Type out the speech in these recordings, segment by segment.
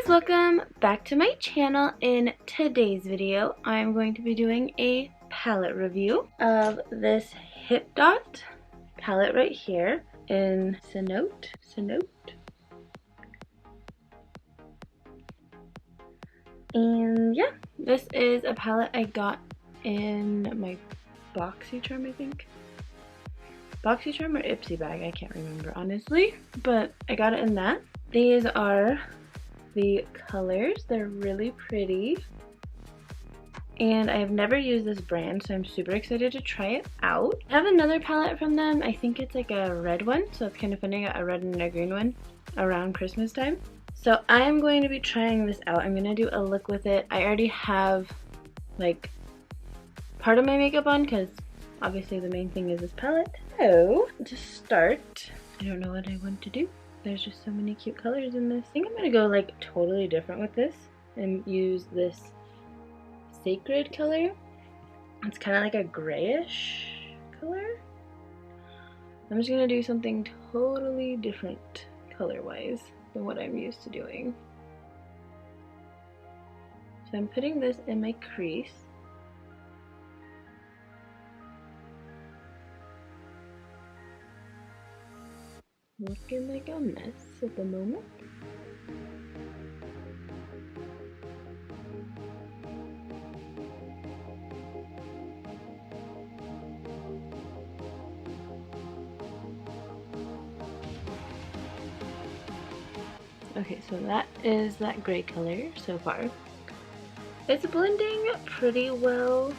guys, welcome back to my channel. In today's video, I'm going to be doing a palette review of this HIPDOT palette right here in Cenote. And yeah, this is a palette I got in my BoxyCharm, I think. BoxyCharm or Ipsy bag, I can't remember honestly, but I got it in that. These are the colors. They're really pretty. And I've never used this brand, so I'm super excited to try it out. I have another palette from them. I think it's like a red one, so it's kind of funny. I got a red and a green one around Christmas time. So I'm going to be trying this out. I'm going to do a look with it. I already have like part of my makeup on because obviously the main thing is this palette. So to start, I don't know what I want to do. There's just so many cute colors in this. I think I'm going to go like totally different with this and use this Sacred color. It's kind of like a grayish color. I'm just going to do something totally different color-wise than what I'm used to doing. So I'm putting this in my crease. Looking like a mess at the moment. Okay, so that is that gray color so far. It's blending pretty well.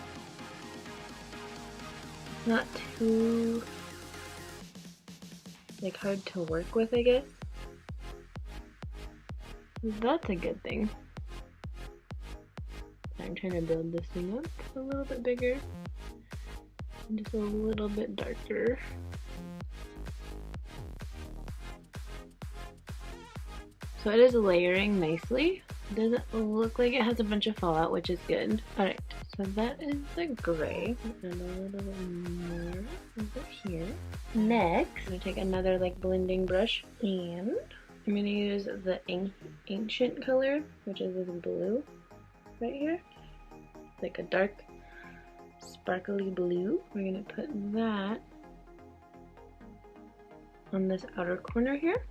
Not too like hard to work with, I guess. That's a good thing. I'm trying to build this thing up a little bit bigger and just a little bit darker. So it is layering nicely. It doesn't look like it has a bunch of fallout, which is good. Alright, so that is the gray. And a little bit more over here. Next, I'm going to take another like blending brush and I'm going to use the ancient color, which is this blue right here. It's like a dark sparkly blue. We're going to put that on this outer corner here.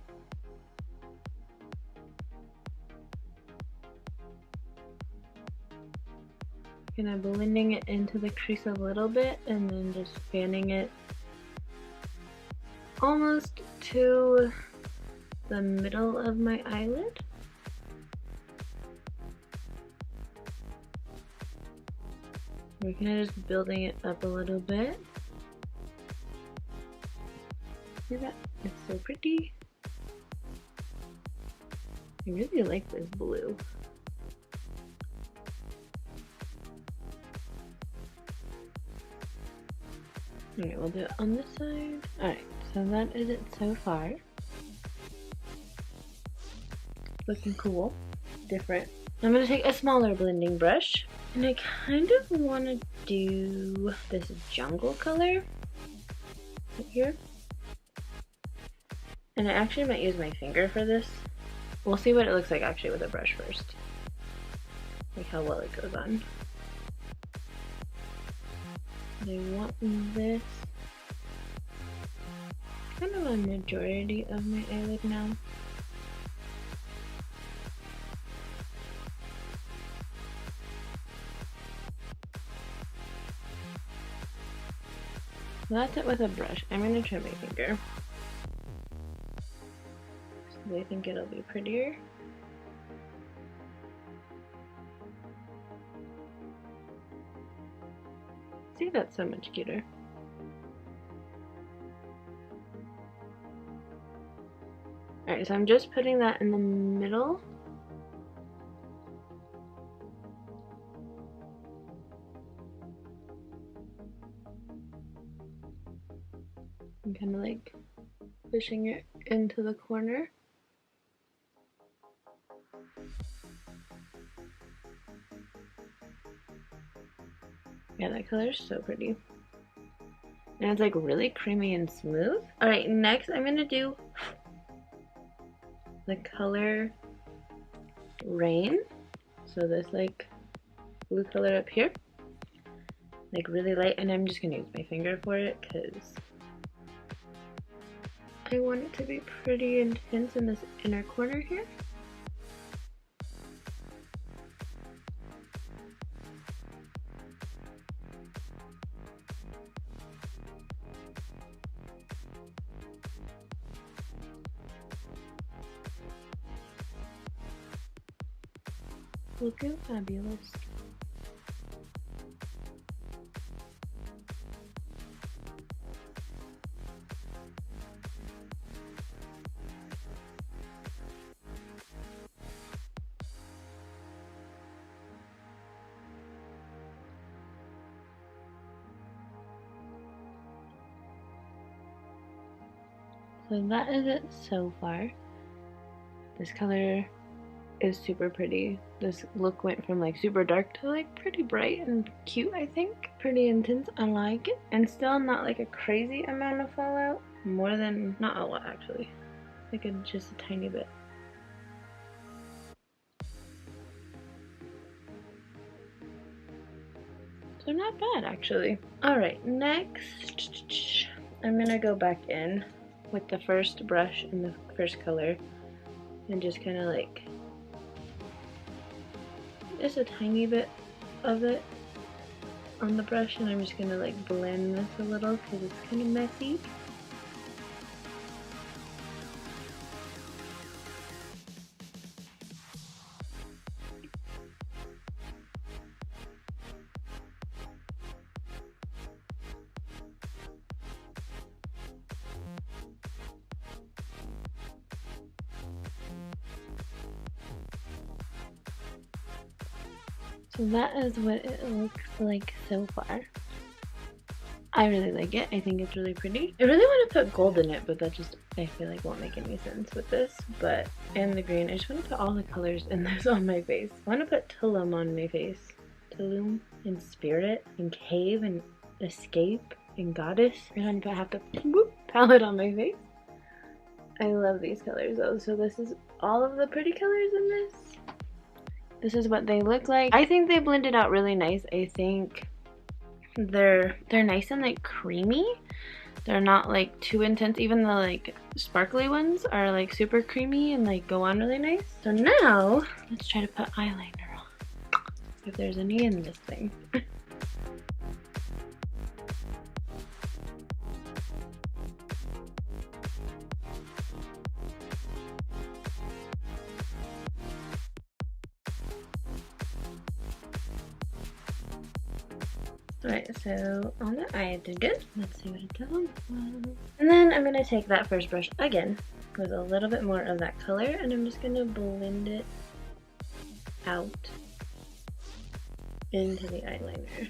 Kind of blending it into the crease a little bit and then just fanning it almost to the middle of my eyelid. We're kind of just building it up a little bit. See that? It's so pretty. I really like this blue. Alright, we'll do it on this side. Alright, so that is it so far. Looking cool. Different. I'm going to take a smaller blending brush. And I kind of want to do this jungle color right here. And I actually might use my finger for this. We'll see what it looks like actually with a brush first. Like how well it goes on. I want this kind of a majority of my eyelid now. So that's it with a brush. I'm going to try my finger. So I think it'll be prettier. See, that's so much cuter. Alright, so I'm just putting that in the middle. I'm kind of like pushing it into the corner. Yeah, that color is so pretty. And it's like really creamy and smooth. Alright, next I'm going to do the color Rain. So this like blue color up here, like really light, and I'm just gonna use my finger for it because I want it to be pretty intense in this inner corner here. Looking fabulous. So that is it so far. This color is super pretty. This look went from like super dark to like pretty bright and cute, I think. Pretty intense, I like it. And still not like a crazy amount of fallout. More than, not a lot actually. Like just a tiny bit. So not bad actually. Alright, next I'm gonna go back in with the first brush and the first color and just kind of like just a tiny bit of it on the brush, and I'm just gonna like blend this a little because it's kind of messy. So that is what it looks like so far. I really like it. I think it's really pretty. I really want to put gold in it, but that just, I feel like won't make any sense with this. But, and the green. I just want to put all the colors in this on my face. I want to put Tulum on my face. Tulum and Spirit and Cave and Escape and Goddess. I'm going to put half the palette on my face. I love these colors though. So this is all of the pretty colors in this. This is what they look like. I think they blended out really nice. I think they're nice and like creamy. They're not like too intense. Even the like sparkly ones are like super creamy and like go on really nice. So now let's try to put eyeliner on. If there's any in this thing. Alright, so on the eye it did good. Let's see what it does. And then I'm going to take that first brush again with a little bit more of that color, and I'm just going to blend it out into the eyeliner.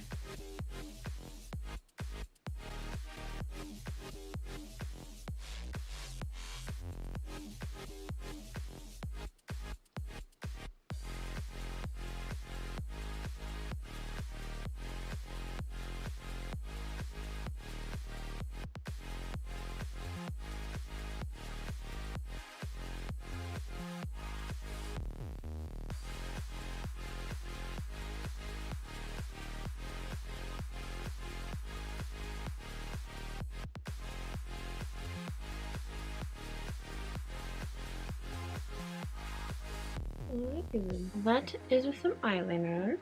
That is with some eyeliner.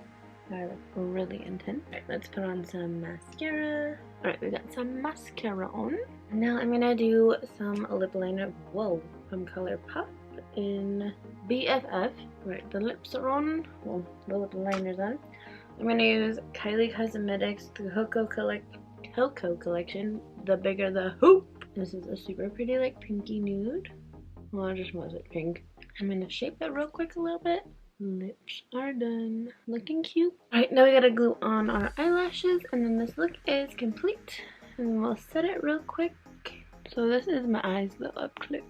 I look really intense. Alright, let's put on some mascara. Alright, we got some mascara on. Now I'm gonna do some lip liner. Whoa, from Colourpop in BFF. Right, the lips are on. Well, the lip liner's on. I'm gonna use Kylie Cosmetics, the KOKO collection. The bigger the hoop. This is a super pretty like pinky nude. Well, it just wasn't pink. I'm gonna shape it real quick a little bit. Lips are done. Looking cute. Alright, now we gotta glue on our eyelashes, and then this look is complete. And we'll set it real quick. So this is my eyes though up close.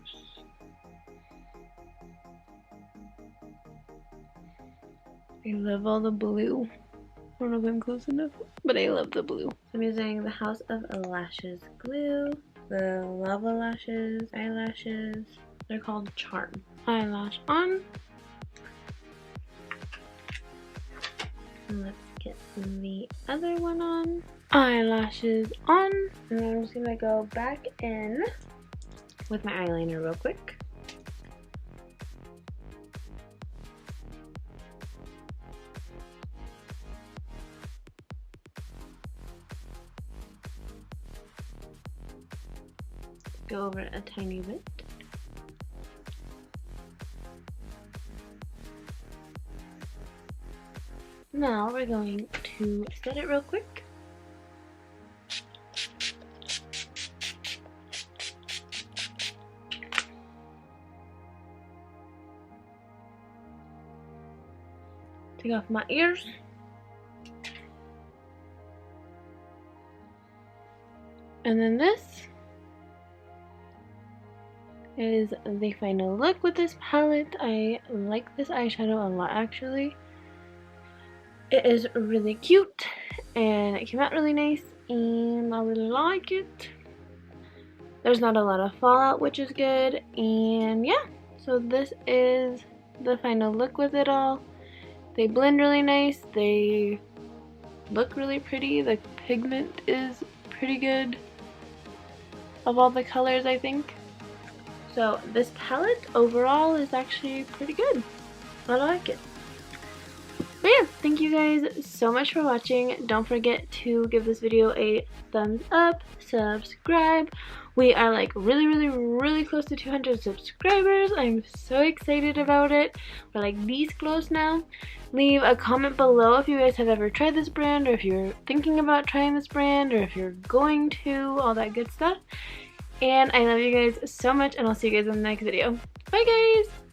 I love all the blue. I don't know if I'm close enough, but I love the blue. I'm using the House of Lashes glue, the Lavaa lashes, eyelashes. They're called Charm. Eyelash on. And let's get the other one on. Eyelashes on. And then I'm just gonna go back in with my eyeliner real quick. Go over it a tiny bit. Now we're going to set it real quick. Take off my ears. And then this is the final look with this palette. I like this eyeshadow a lot actually. It is really cute and it came out really nice and I really like it. There's not a lot of fallout, which is good. And yeah, so this is the final look with it all. They blend really nice. They look really pretty. The pigment is pretty good of all the colors, I think. So this palette overall is actually pretty good. I like it. But yeah, thank you guys so much for watching. Don't forget to give this video a thumbs up, subscribe. We are like really close to 200 subscribers. I'm so excited about it. We're like these close now. Leave a comment below if you guys have ever tried this brand, or if you're thinking about trying this brand, or if you're going to, all that good stuff. And I love you guys so much, and I'll see you guys in the next video. Bye guys!